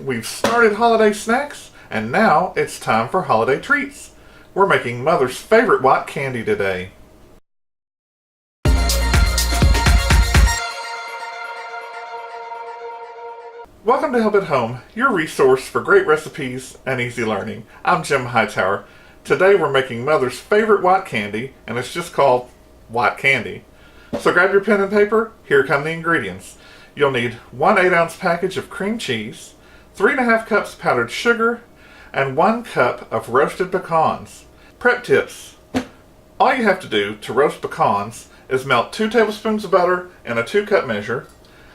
We've started holiday snacks, and now it's time for holiday treats. We're making Mother's favorite white candy today. Welcome to Help at Home, your resource for great recipes and easy learning. I'm Jim Hightower. Today we're making Mother's favorite white candy, and it's just called white candy. So grab your pen and paper, here come the ingredients. You'll need 1 8-ounce package of cream cheese, 3½ cups powdered sugar, and 1 cup of roasted pecans. Prep tips. All you have to do to roast pecans is melt 2 tablespoons of butter in a 2-cup measure,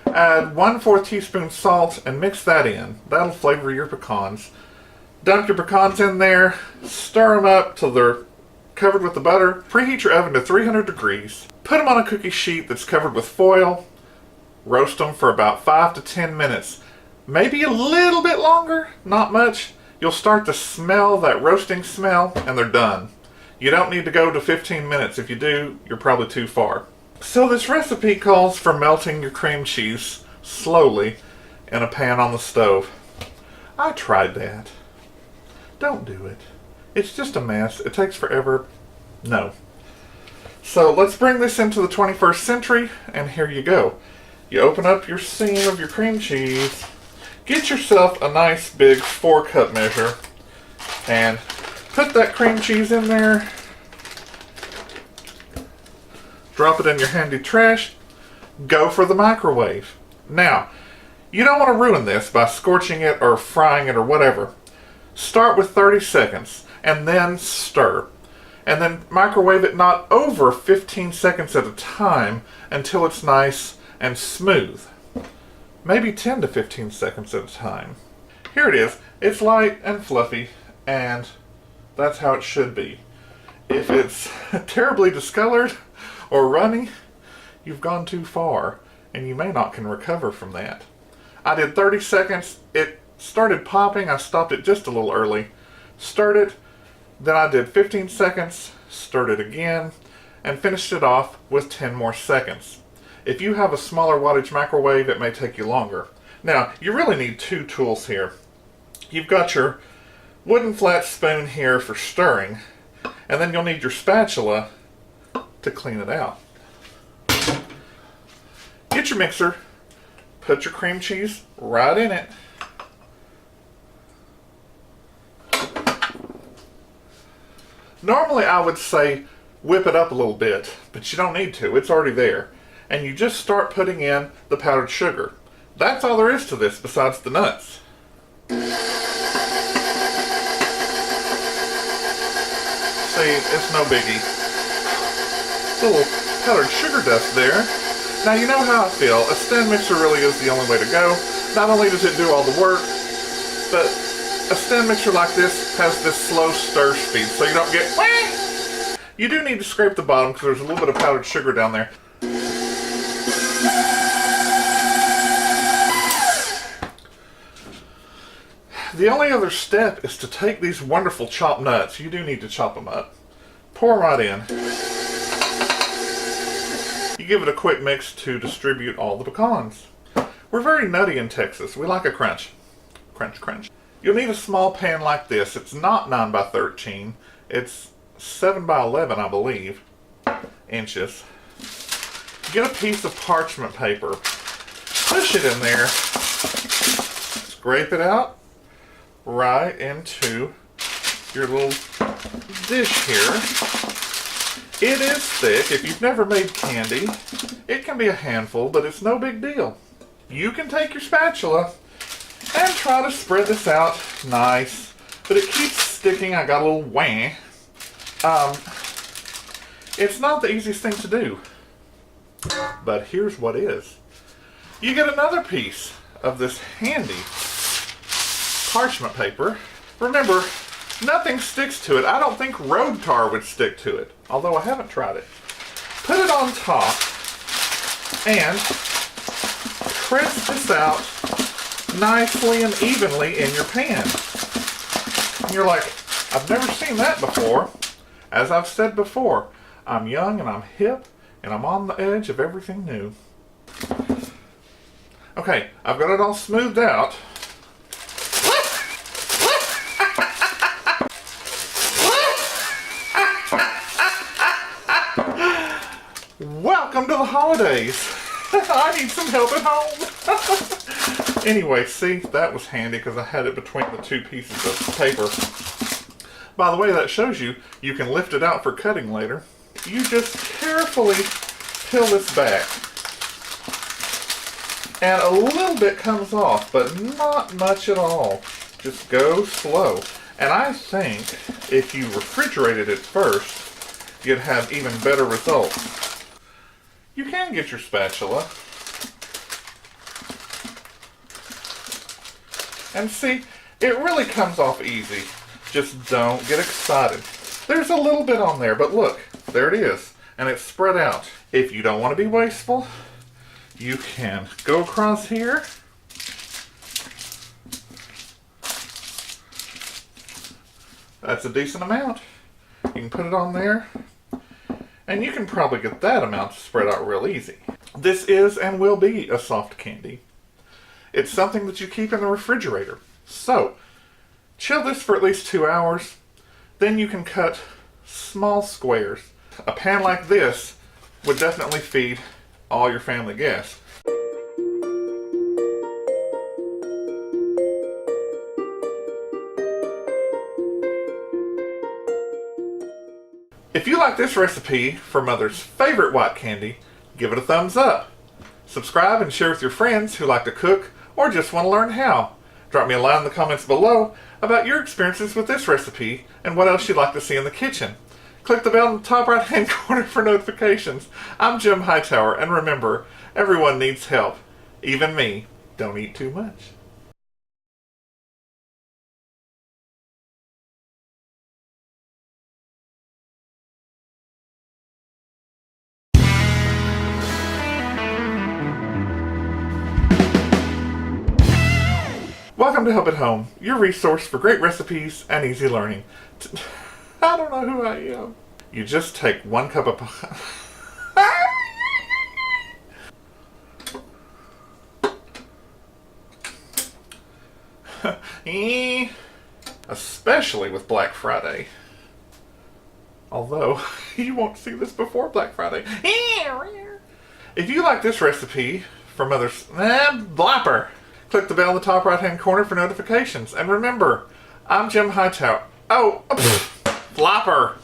add 1/4 teaspoon salt and mix that in. That'll flavor your pecans. Dump your pecans in there, stir them up till they're covered with the butter. Preheat your oven to 300 degrees. Put them on a cookie sheet that's covered with foil. Roast them for about 5 to 10 minutes. Maybe a little bit longer, not much. You'll start to smell that roasting smell and they're done. You don't need to go to 15 minutes. If you do, you're probably too far. So this recipe calls for melting your cream cheese slowly in a pan on the stove. I tried that. Don't do it. It's just a mess. It takes forever. No. So let's bring this into the 21st century, and here you go. You open up your seam of your cream cheese. Get yourself a nice big 4-cup measure and put that cream cheese in there. Drop it in your handy trash. Go for the microwave. Now, you don't want to ruin this by scorching it or frying it or whatever. Start with 30 seconds and then stir. And then microwave it not over 15 seconds at a time until it's nice and smooth. Maybe 10 to 15 seconds at a time. Here it is. It's light and fluffy, and that's how it should be. If it's terribly discolored or runny, you've gone too far, and you may not can recover from that. I did 30 seconds. It started popping. I stopped it just a little early. Stirred it. Then I did 15 seconds, stirred it again, and finished it off with 10 more seconds. If you have a smaller wattage microwave, it may take you longer. Now, you really need 2 tools here. You've got your wooden flat spoon here for stirring, and then you'll need your spatula to clean it out. Get your mixer, put your cream cheese right in it. Normally I would say whip it up a little bit, but you don't need to. It's already there. And you just start putting in the powdered sugar. That's all there is to this besides the nuts. See, it's no biggie. Little powdered sugar dust there. Now you know how I feel. A stand mixer really is the only way to go. Not only does it do all the work, but a stand mixer like this has this slow stir speed, so you don't get wah! You do need to scrape the bottom because there's a little bit of powdered sugar down there. The only other step is to take these wonderful chopped nuts. You do need to chop them up. Pour them right in. You give it a quick mix to distribute all the pecans. We're very nutty in Texas. We like a crunch. Crunch, crunch. You'll need a small pan like this. It's not 9 by 13. It's 7 by 11, I believe, inches. Get a piece of parchment paper. Push it in there. Scrape it out right into your little dish here. It is thick. If you've never made candy, it can be a handful, but it's no big deal. You can take your spatula and try to spread this out nice, but it keeps sticking. I got a little wah. It's not the easiest thing to do, but here's what is. You get another piece of this handy parchment paper. Remember, nothing sticks to it. I don't think road tar would stick to it, although I haven't tried it. Put it on top and press this out nicely and evenly in your pan. And you're like, I've never seen that before. As I've said before, I'm young and I'm hip and I'm on the edge of everything new. Okay, I've got it all smoothed out. the holidays. I need some help at home. Anyway, see, that was handy because I had it between the two pieces of paper. By the way, that shows you can lift it out for cutting later. You just carefully peel this back. And a little bit comes off, but not much at all. Just go slow. And I think if you refrigerated it first, you'd have even better results. You can get your spatula. And see, it really comes off easy. Just don't get excited. There's a little bit on there, but look, there it is. And it's spread out. If you don't want to be wasteful, you can go across here. That's a decent amount. You can put it on there. And you can probably get that amount to spread out real easy. This is and will be a soft candy. It's something that you keep in the refrigerator. So, chill this for at least 2 hours. Then you can cut small squares. A pan like this would definitely feed all your family guests. If you like this recipe for Mother's favorite white candy, give it a thumbs up. Subscribe and share with your friends who like to cook or just want to learn how. Drop me a line in the comments below about your experiences with this recipe and what else you'd like to see in the kitchen. Click the bell in the top right hand corner for notifications. I'm Jim Hightower, and remember, everyone needs help. Even me. Don't eat too much. Welcome to Help at Home, your resource for great recipes and easy learning. I don't know who I am. You just take 1 cup of... Especially with Black Friday. Although, you won't see this before Black Friday. If you like this recipe for Mother's... blapper! Click the bell in the top right hand corner for notifications. And remember, I'm Jim Hightower. Oh, flopper!